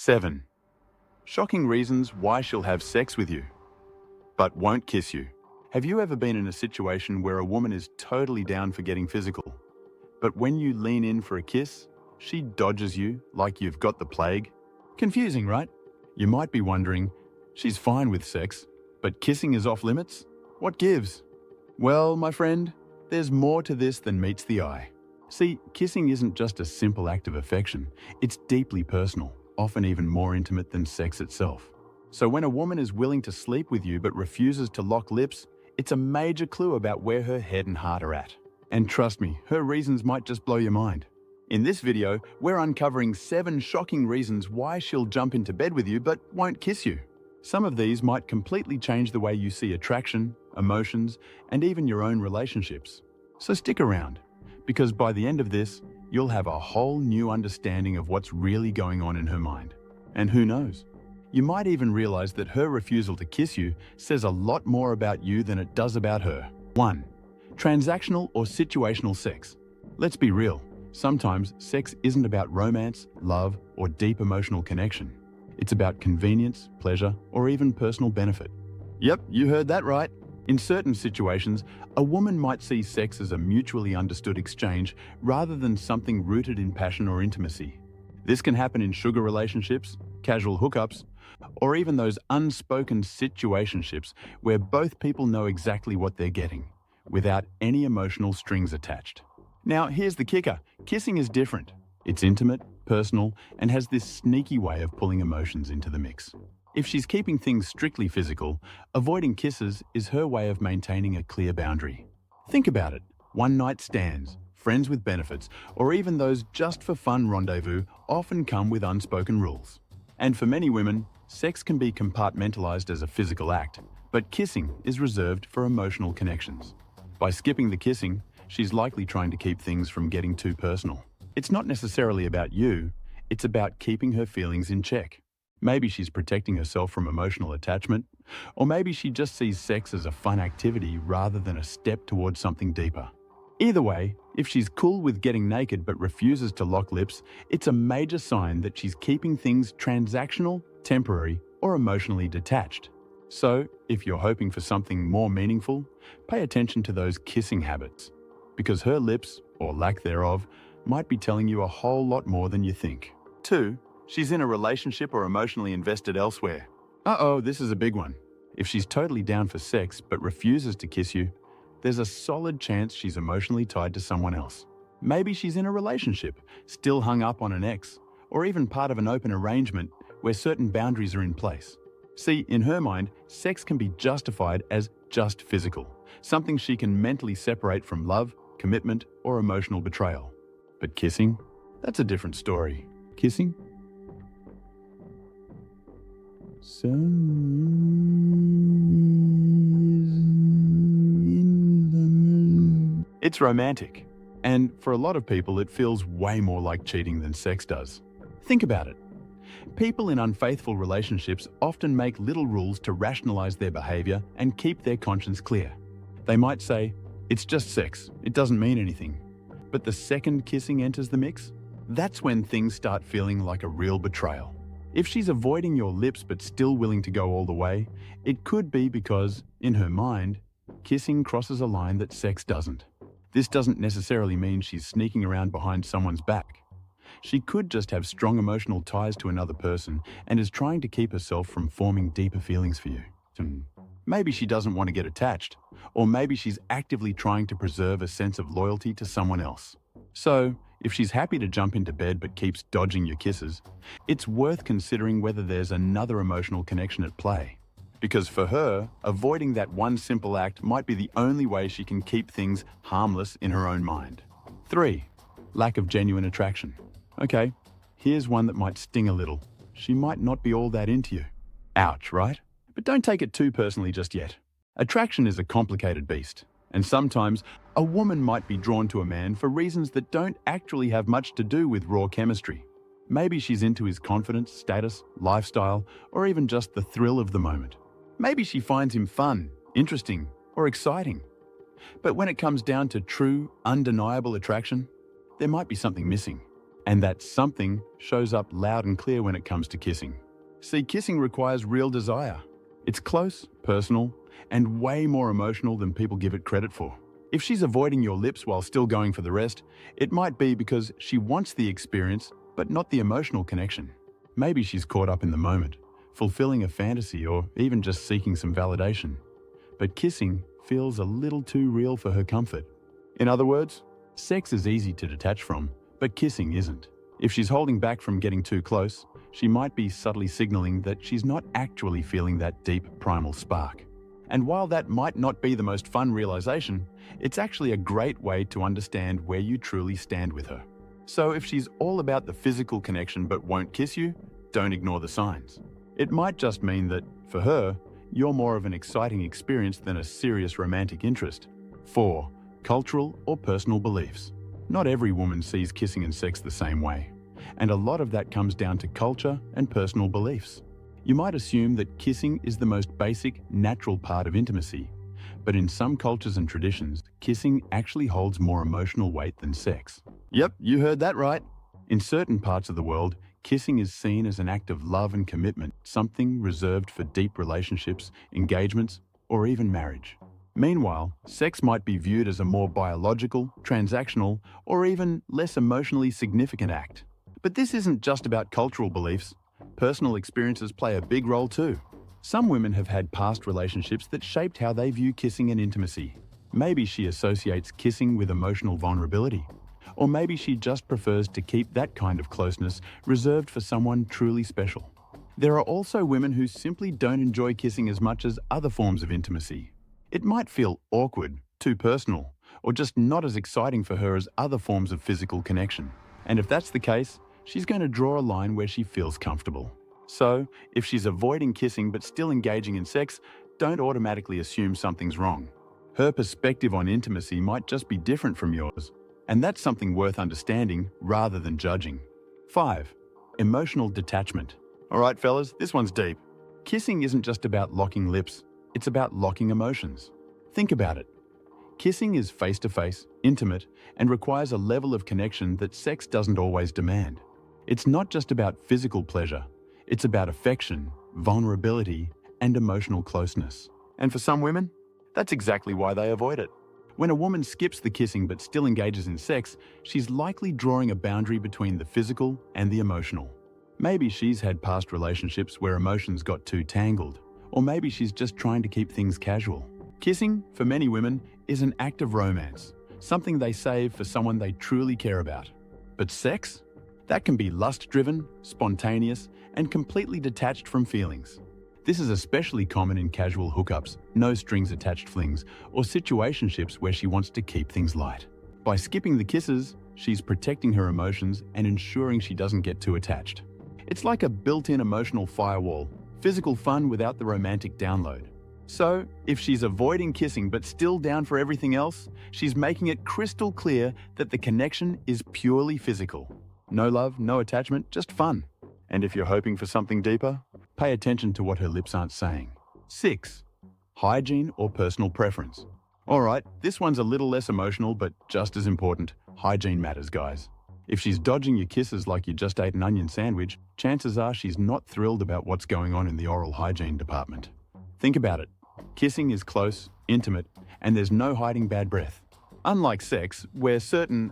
7. Shocking reasons why she'll have sex with you, but won't kiss you. Have you ever been in a situation where a woman is totally down for getting physical, but when you lean in for a kiss, she dodges you like you've got the plague? Confusing, right? You might be wondering, she's fine with sex, but kissing is off limits? What gives? Well, my friend, there's more to this than meets the eye. See, kissing isn't just a simple act of affection. It's deeply personal, often even more intimate than sex itself. So when a woman is willing to sleep with you but refuses to lock lips, it's a major clue about where her head and heart are at. And trust me, her reasons might just blow your mind. In this video, we're uncovering 7 shocking reasons why she'll jump into bed with you but won't kiss you. Some of these might completely change the way you see attraction, emotions, and even your own relationships. So stick around, because by the end of this, you'll have a whole new understanding of what's really going on in her mind. And who knows? You might even realize that her refusal to kiss you says a lot more about you than it does about her. 1. Transactional or situational sex. Let's be real. Sometimes sex isn't about romance, love, or deep emotional connection. It's about convenience, pleasure, or even personal benefit. Yep, you heard that right. In certain situations, a woman might see sex as a mutually understood exchange rather than something rooted in passion or intimacy. This can happen in sugar relationships, casual hookups, or even those unspoken situationships where both people know exactly what they're getting, without any emotional strings attached. Now, here's the kicker. Kissing is different. It's intimate, personal, and has this sneaky way of pulling emotions into the mix. If she's keeping things strictly physical, avoiding kisses is her way of maintaining a clear boundary. Think about it. One-night stands, friends with benefits, or even those just-for-fun rendezvous often come with unspoken rules. And for many women, sex can be compartmentalized as a physical act, but kissing is reserved for emotional connections. By skipping the kissing, she's likely trying to keep things from getting too personal. It's not necessarily about you, it's about keeping her feelings in check. Maybe she's protecting herself from emotional attachment, or maybe she just sees sex as a fun activity rather than a step towards something deeper. Either way, if she's cool with getting naked but refuses to lock lips, it's a major sign that she's keeping things transactional, temporary, or emotionally detached. So, if you're hoping for something more meaningful, pay attention to those kissing habits, because her lips, or lack thereof, might be telling you a whole lot more than you think. 2. She's in a relationship or emotionally invested elsewhere. This is a big one. If she's totally down for sex but refuses to kiss you, there's a solid chance she's emotionally tied to someone else. Maybe she's in a relationship, still hung up on an ex, or even part of an open arrangement where certain boundaries are in place. See, in her mind, sex can be justified as just physical, something she can mentally separate from love, commitment, or emotional betrayal. But kissing? That's a different story. Kissing? It's romantic. And for a lot of people, it feels way more like cheating than sex does. Think about it. People in unfaithful relationships often make little rules to rationalize their behavior and keep their conscience clear. They might say, "It's just sex, it doesn't mean anything." But the second kissing enters the mix, that's when things start feeling like a real betrayal. If she's avoiding your lips but still willing to go all the way, it could be because, in her mind, kissing crosses a line that sex doesn't. This doesn't necessarily mean she's sneaking around behind someone's back. She could just have strong emotional ties to another person and is trying to keep herself from forming deeper feelings for you. Maybe she doesn't want to get attached, or maybe she's actively trying to preserve a sense of loyalty to someone else. So, if she's happy to jump into bed but keeps dodging your kisses, it's worth considering whether there's another emotional connection at play. Because for her, avoiding that one simple act might be the only way she can keep things harmless in her own mind. 3. Lack of genuine attraction. Okay, here's one that might sting a little. She might not be all that into you. Ouch, right? But don't take it too personally just yet. Attraction is a complicated beast, and sometimes a woman might be drawn to a man for reasons that don't actually have much to do with raw chemistry. Maybe she's into his confidence, status, lifestyle, or even just the thrill of the moment. Maybe she finds him fun, interesting, or exciting. But when it comes down to true, undeniable attraction, there might be something missing. And that something shows up loud and clear when it comes to kissing. See, kissing requires real desire. It's close, personal, and way more emotional than people give it credit for. If she's avoiding your lips while still going for the rest, it might be because she wants the experience, but not the emotional connection. Maybe she's caught up in the moment, fulfilling a fantasy or even just seeking some validation. But kissing feels a little too real for her comfort. In other words, sex is easy to detach from, but kissing isn't. If she's holding back from getting too close, she might be subtly signaling that she's not actually feeling that deep primal spark. And while that might not be the most fun realization, it's actually a great way to understand where you truly stand with her. So if she's all about the physical connection but won't kiss you, don't ignore the signs. It might just mean that, for her, you're more of an exciting experience than a serious romantic interest. 4. Cultural or personal beliefs. Not every woman sees kissing and sex the same way, and a lot of that comes down to culture and personal beliefs. You might assume that kissing is the most basic, natural part of intimacy, but in some cultures and traditions, kissing actually holds more emotional weight than sex. Yep, you heard that right. In certain parts of the world, kissing is seen as an act of love and commitment, something reserved for deep relationships, engagements, or even marriage. Meanwhile, sex might be viewed as a more biological, transactional, or even less emotionally significant act. But this isn't just about cultural beliefs. Personal experiences play a big role too. Some women have had past relationships that shaped how they view kissing and intimacy. Maybe she associates kissing with emotional vulnerability. Or maybe she just prefers to keep that kind of closeness reserved for someone truly special. There are also women who simply don't enjoy kissing as much as other forms of intimacy. It might feel awkward, too personal, or just not as exciting for her as other forms of physical connection. And if that's the case, she's going to draw a line where she feels comfortable. So, if she's avoiding kissing but still engaging in sex, don't automatically assume something's wrong. Her perspective on intimacy might just be different from yours, and that's something worth understanding rather than judging. 5. Emotional detachment. All right, fellas, this one's deep. Kissing isn't just about locking lips, it's about locking emotions. Think about it. Kissing is face-to-face, intimate, and requires a level of connection that sex doesn't always demand. It's not just about physical pleasure, it's about affection, vulnerability, and emotional closeness. And for some women, that's exactly why they avoid it. When a woman skips the kissing but still engages in sex, she's likely drawing a boundary between the physical and the emotional. Maybe she's had past relationships where emotions got too tangled, or maybe she's just trying to keep things casual. Kissing, for many women, is an act of romance, something they save for someone they truly care about. But sex? That can be lust-driven, spontaneous, and completely detached from feelings. This is especially common in casual hookups, no-strings-attached flings, or situationships where she wants to keep things light. By skipping the kisses, she's protecting her emotions and ensuring she doesn't get too attached. It's like a built-in emotional firewall, physical fun without the romantic download. So, if she's avoiding kissing but still down for everything else, she's making it crystal clear that the connection is purely physical. No love, no attachment, just fun. And if you're hoping for something deeper, pay attention to what her lips aren't saying. 6. Hygiene or personal preference. All right, this one's a little less emotional, but just as important. Hygiene matters, guys. If she's dodging your kisses like you just ate an onion sandwich, chances are she's not thrilled about what's going on in the oral hygiene department. Think about it. Kissing is close, intimate, and there's no hiding bad breath. Unlike sex, where certain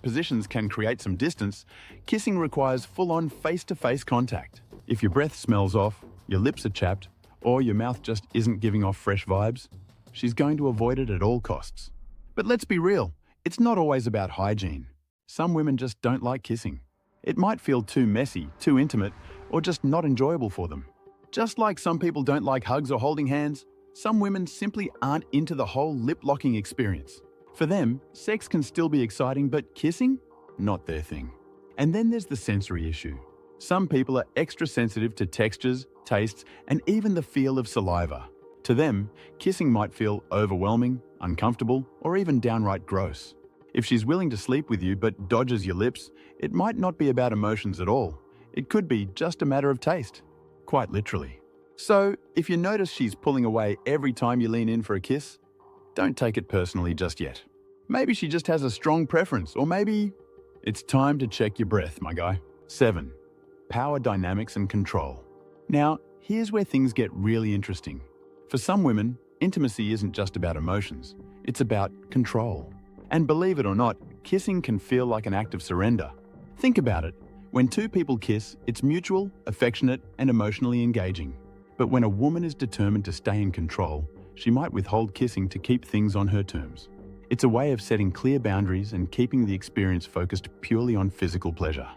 positions can create some distance, kissing requires full-on face-to-face contact. If your breath smells off, your lips are chapped, or your mouth just isn't giving off fresh vibes, she's going to avoid it at all costs. But let's be real, it's not always about hygiene. Some women just don't like kissing. It might feel too messy, too intimate, or just not enjoyable for them. Just like some people don't like hugs or holding hands, some women simply aren't into the whole lip-locking experience. For them, sex can still be exciting, but kissing? Not their thing. And then there's the sensory issue. Some people are extra sensitive to textures, tastes, and even the feel of saliva. To them, kissing might feel overwhelming, uncomfortable, or even downright gross. If she's willing to sleep with you but dodges your lips, it might not be about emotions at all. It could be just a matter of taste. Quite literally. So, if you notice she's pulling away every time you lean in for a kiss, don't take it personally just yet. Maybe she just has a strong preference, or maybe It's time to check your breath, my guy. 7. Power dynamics and control. Now, here's where things get really interesting. For some women, intimacy isn't just about emotions, it's about control. And believe it or not, kissing can feel like an act of surrender. Think about it. When two people kiss, it's mutual, affectionate, and emotionally engaging. But when a woman is determined to stay in control, she might withhold kissing to keep things on her terms. It's a way of setting clear boundaries and keeping the experience focused purely on physical pleasure.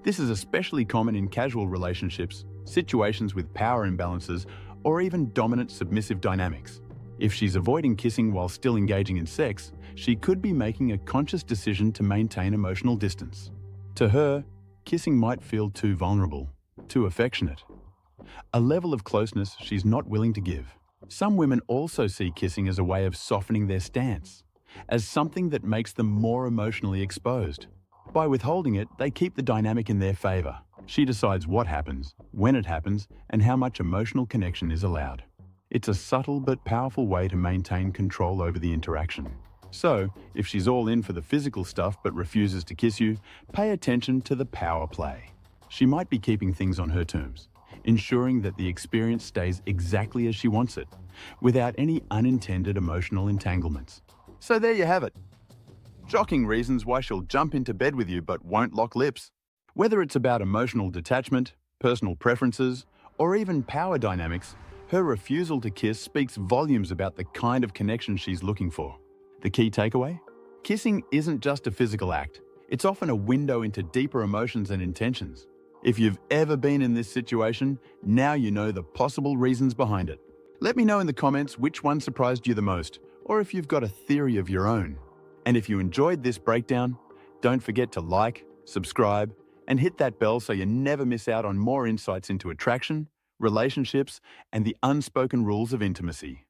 This is especially common in casual relationships, situations with power imbalances, or even dominant submissive dynamics. If she's avoiding kissing while still engaging in sex, she could be making a conscious decision to maintain emotional distance. To her, kissing might feel too vulnerable, too affectionate, a level of closeness she's not willing to give. Some women also see kissing as a way of softening their stance, as something that makes them more emotionally exposed. By withholding it, they keep the dynamic in their favor. She decides what happens, when it happens, and how much emotional connection is allowed. It's a subtle but powerful way to maintain control over the interaction. So, if she's all in for the physical stuff but refuses to kiss you, pay attention to the power play. She might be keeping things on her terms, ensuring that the experience stays exactly as she wants it, without any unintended emotional entanglements. So there you have it. Shocking reasons why she'll jump into bed with you but won't lock lips. Whether it's about emotional detachment, personal preferences, or even power dynamics, her refusal to kiss speaks volumes about the kind of connection she's looking for. The key takeaway? Kissing isn't just a physical act. It's often a window into deeper emotions and intentions. If you've ever been in this situation, now you know the possible reasons behind it. Let me know in the comments which one surprised you the most, or if you've got a theory of your own. And if you enjoyed this breakdown, don't forget to like, subscribe, and hit that bell so you never miss out on more insights into attraction, relationships, and the unspoken rules of intimacy.